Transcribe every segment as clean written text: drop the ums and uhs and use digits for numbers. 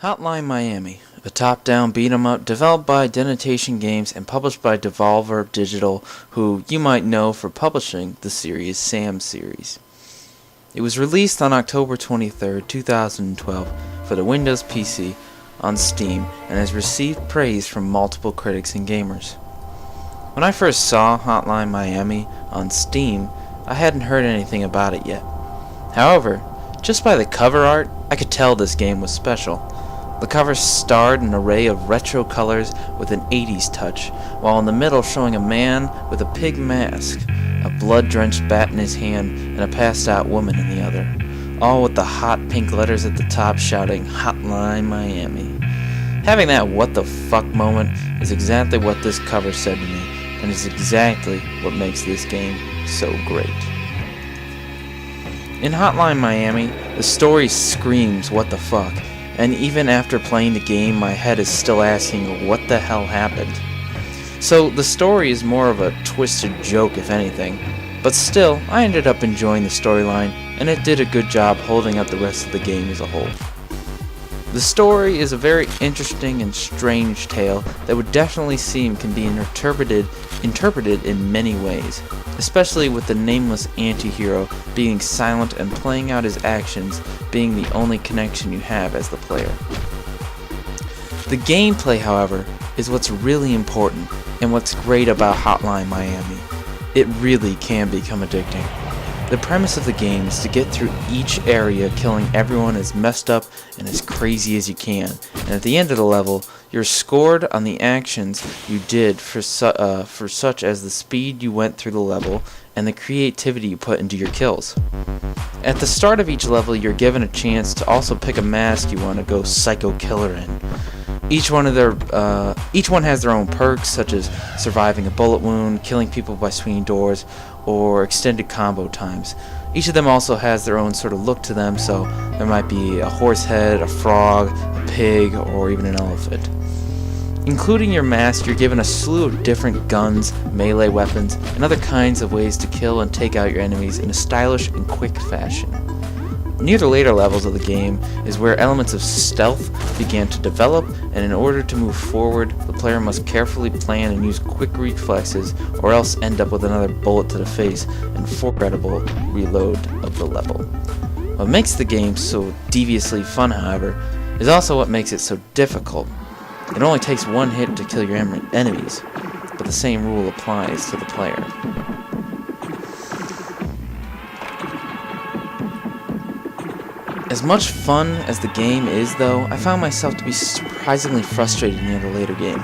Hotline Miami, a top-down beat-em-up developed by Denotation Games and published by Devolver Digital, who you might know for publishing the series Sam series. It was released on October 23, 2012 for the Windows PC on Steam and has received praise from multiple critics and gamers. When I first saw Hotline Miami on Steam, I hadn't heard anything about it yet. However, just by the cover art, I could tell this game was special. The cover starred an array of retro colors with an 80s touch, while in the middle showing a man with a pig mask, a blood-drenched bat in his hand, and a passed-out woman in the other, all with the hot pink letters at the top shouting Hotline Miami. Having that what the fuck moment is exactly what this cover said to me, and is exactly what makes this game so great. In Hotline Miami, the story screams what the fuck, and even after playing the game, my head is still asking what the hell happened. So the story is more of a twisted joke if anything, but still, I ended up enjoying the storyline, and it did a good job holding up the rest of the game as a whole. The story is a very interesting and strange tale that would definitely seem can be interpreted in many ways, especially with the nameless anti-hero being silent and playing out his actions being the only connection you have as the player. The gameplay, however, is what's really important and what's great about Hotline Miami. It really can become addicting. The premise of the game is to get through each area killing everyone as messed up and as crazy as you can, and at the end of the level, you're scored on the actions you did for such as the speed you went through the level and the creativity you put into your kills. At the start of each level, you're given a chance to also pick a mask you want to go psycho killer in. Each one has their own perks, such as surviving a bullet wound, killing people by swinging doors, or extended combo times. Each of them also has their own sort of look to them, so there might be a horse head, a frog, a pig, or even an elephant. Including your mask, you're given a slew of different guns, melee weapons, and other kinds of ways to kill and take out your enemies in a stylish and quick fashion. Near the later levels of the game is where elements of stealth began to develop, and in order to move forward, the player must carefully plan and use quick reflexes or else end up with another bullet to the face and forgettable reload of the level. What makes the game so deviously fun, however, is also what makes it so difficult. It only takes one hit to kill your enemies, but the same rule applies to the player. As much fun as the game is, though, I found myself to be surprisingly frustrated near the later game.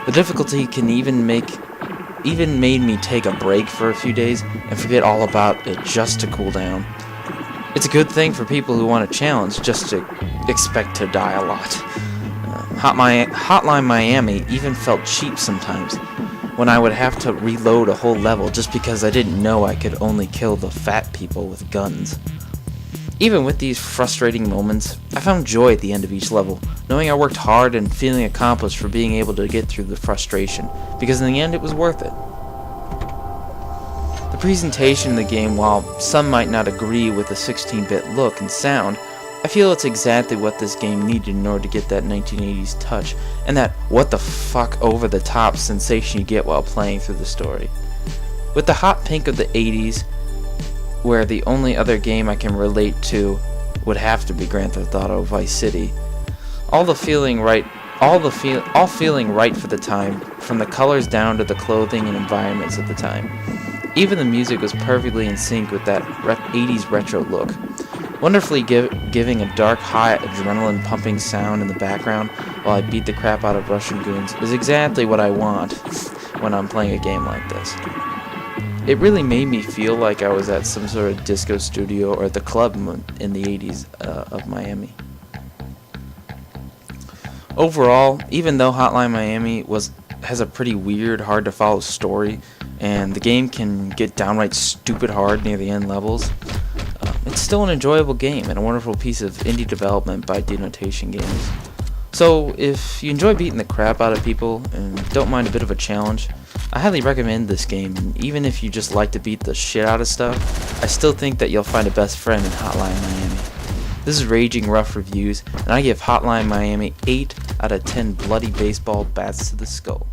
The difficulty can even made me take a break for a few days and forget all about it just to cool down. It's a good thing for people who want a challenge just to expect to die a lot. Hotline Miami even felt cheap sometimes, when I would have to reload a whole level just because I didn't know I could only kill the fat people with guns. Even with these frustrating moments, I found joy at the end of each level, knowing I worked hard and feeling accomplished for being able to get through the frustration, because in the end it was worth it. The presentation in the game, while some might not agree with the 16-bit look and sound, I feel it's exactly what this game needed in order to get that 1980s touch, and that what the fuck over the top sensation you get while playing through the story. With the hot pink of the 80s, where the only other game I can relate to would have to be Grand Theft Auto Vice City. All feeling right for the time, from the colors down to the clothing and environments at the time. Even the music was perfectly in sync with that 80s retro look. Wonderfully giving a dark, high, adrenaline-pumping sound in the background while I beat the crap out of Russian goons is exactly what I want when I'm playing a game like this. It really made me feel like I was at some sort of disco studio or at the club in the 80s of Miami. Overall, even though Hotline Miami has a pretty weird, hard to follow story, and the game can get downright stupid hard near the end levels, it's still an enjoyable game and a wonderful piece of indie development by Denotation Games. So if you enjoy beating the crap out of people and don't mind a bit of a challenge, I highly recommend this game, and even if you just like to beat the shit out of stuff, I still think that you'll find a best friend in Hotline Miami. This is Raging Ruff Reviews, and I give Hotline Miami 8 out of 10 bloody baseball bats to the skull.